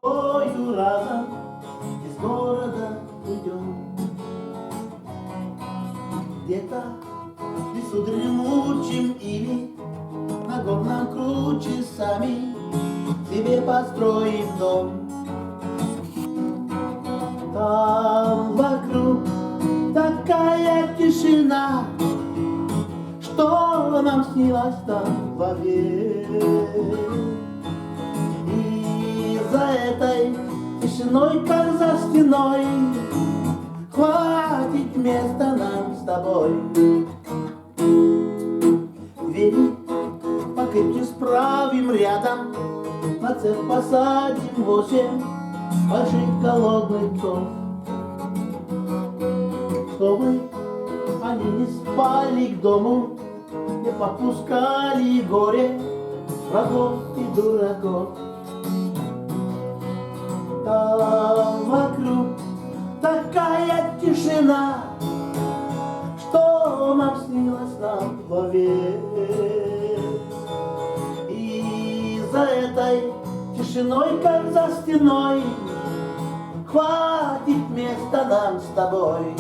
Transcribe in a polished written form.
Ой, разом из города уйдем. Где-то в лесу дремучим или на горном круче сами себе построим дом. Там вокруг такая тишина, что нам снилось там вовек. И за этой тишиной, как за стеной, хватит места нам с тобой. Двери покрепче справим рядом, на цепь посадим 8 больших голодных псов, чтобы они не спали к дому, не подпускали горе врагов и дураков. Там вокруг такая тишина, что нам снилось нам вовек. И за этой тишиной, как за стеной, хватит места нам с тобой.